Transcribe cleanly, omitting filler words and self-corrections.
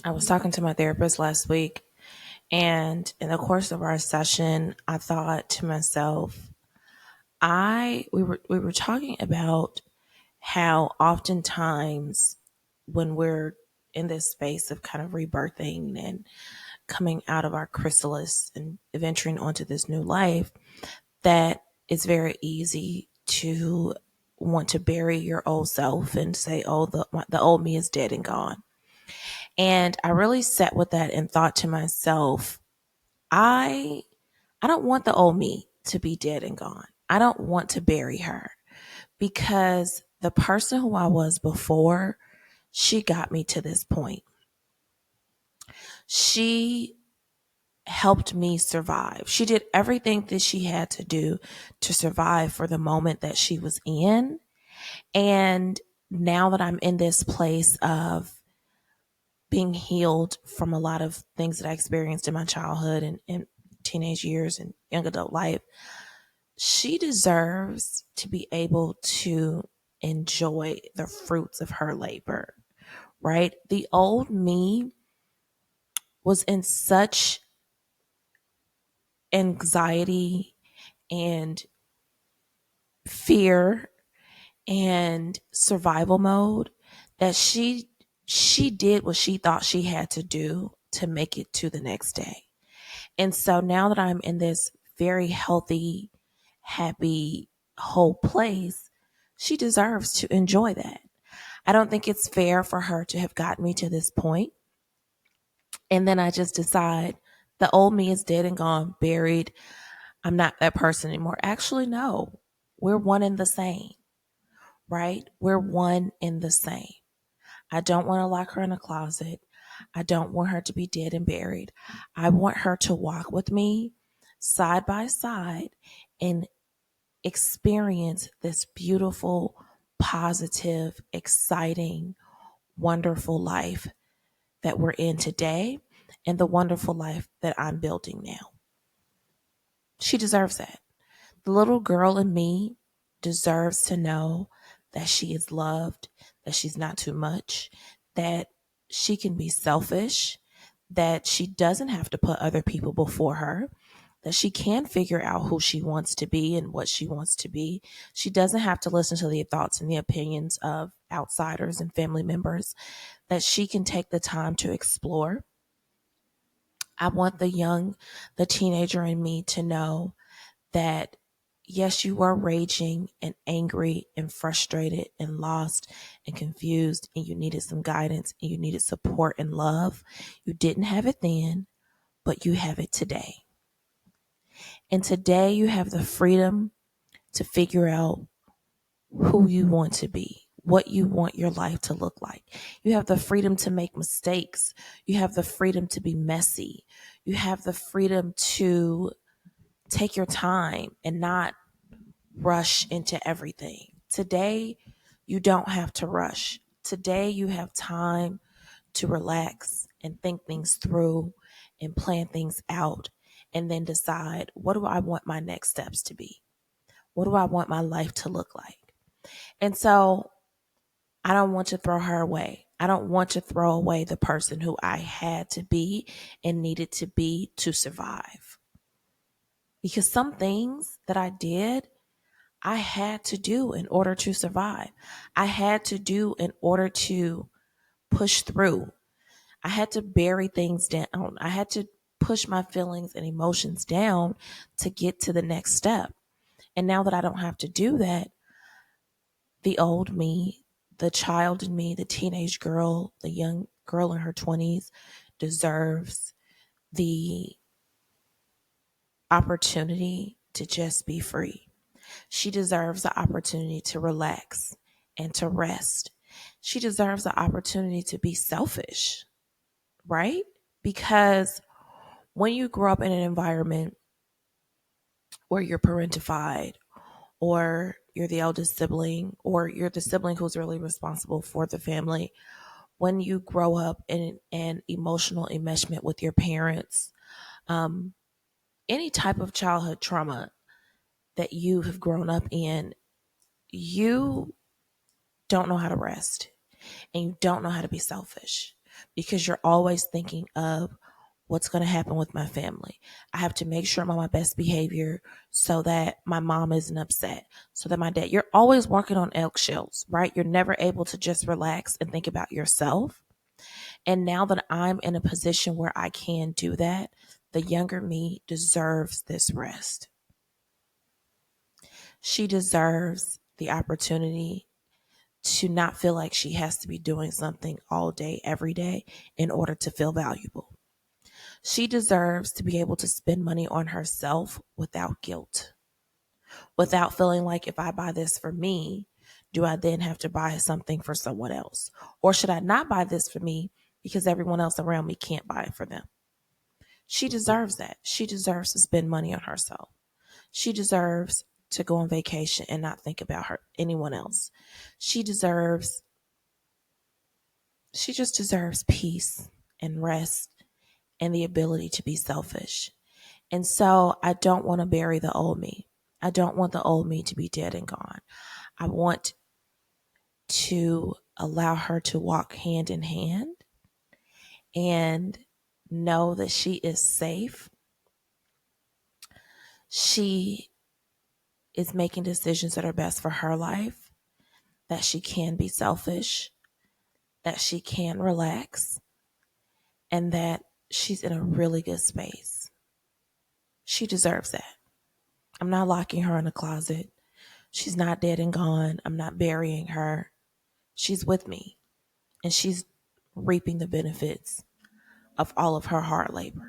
I was talking to my therapist last week, and in the course of our session, I thought to myself, I we were talking about how oftentimes when we're in this space of kind of rebirthing and coming out of our chrysalis and venturing onto this new life, that it's very easy to want to bury your old self and say, "Oh, the old me is dead and gone." And I really sat with that and thought to myself, I I don't want the old me to be dead and gone. I don't want to bury her because the person who I was before, she got me to this point. She helped me survive. She did everything that she had to do to survive for the moment that she was in. And now that I'm in this place of being healed from a lot of things that I experienced in my childhood and teenage years and young adult life, she deserves to be able to enjoy the fruits of her labor, right? The old me was in such anxiety and fear and survival mode that she did what she thought she had to do to make it to the next day. And so now that I'm in this very healthy, happy, whole place, she deserves to enjoy that. I don't think it's fair for her to have gotten me to this point. And then I just decide the old me is dead and gone, buried. I'm not that person anymore. Actually, no, we're one and the same, right? We're one and the same. I don't want to lock her in a closet. I don't want her to be dead and buried. I want her to walk with me side by side and experience this beautiful, positive, exciting, wonderful life that we're in today and the wonderful life that I'm building now. She deserves that. The little girl in me deserves to know that she is loved, that she's not too much, that she can be selfish, that she doesn't have to put other people before her, that she can figure out who she wants to be and what she wants to be. She doesn't have to listen to the thoughts and the opinions of outsiders and family members, that she can take the time to explore. I want the teenager in me to know that yes, you were raging and angry and frustrated and lost and confused, and you needed some guidance and you needed support and love. You didn't have it then, but you have it today. And today you have the freedom to figure out who you want to be, what you want your life to look like. You have the freedom to make mistakes. You have the freedom to be messy. You have the freedom to take your time and not rush into everything. Today, you don't have to rush. Today, you have time to relax and think things through and plan things out and then decide, what do I want my next steps to be? What do I want my life to look like? And so I don't want to throw her away. I don't want to throw away the person who I had to be and needed to be to survive. Because some things that I did, I had to do in order to survive. I had to do in order to push through. I had to bury things down. I had to push my feelings and emotions down to get to the next step. And now that I don't have to do that, the old me, the child in me, the teenage girl, the young girl in her 20s deserves the opportunity to just be free. She deserves the opportunity to relax and to rest. She deserves the opportunity to be selfish, right? Because when you grow up in an environment where you're parentified, or you're the eldest sibling, or you're the sibling who's really responsible for the family, when you grow up in an emotional enmeshment with your parents, um, any type of childhood trauma that you have grown up in, you don't know how to rest and you don't know how to be selfish. because you're always thinking of what's going to happen with my family. I have to make sure I'm on my best behavior so that my mom isn't upset, so that my dad, you're always walking on eggshells, right? You're never able to just relax and think about yourself. And now that I'm in a position where I can do that, the younger me deserves this rest. She deserves the opportunity to not feel like she has to be doing something all day, every day in order to feel valuable. She deserves to be able to spend money on herself without guilt, without feeling like if I buy this for me, do I then have to buy something for someone else? Or should I not buy this for me because everyone else around me can't buy it for them? She deserves that. She deserves to spend money on herself. She deserves to go on vacation and not think about anyone else. She deserves she just deserves peace and rest and the ability to be selfish. And so I don't want to bury the old me. I don't want the old me to be dead and gone. I want to allow her to walk hand in hand and know that she is safe. She is making decisions that are best for her life, that she can be selfish, that she can relax, and that she's in a really good space. She deserves that. I'm not locking her in a closet. She's not dead and gone. I'm not burying her. She's with me, and she's reaping the benefits of all of her hard labor.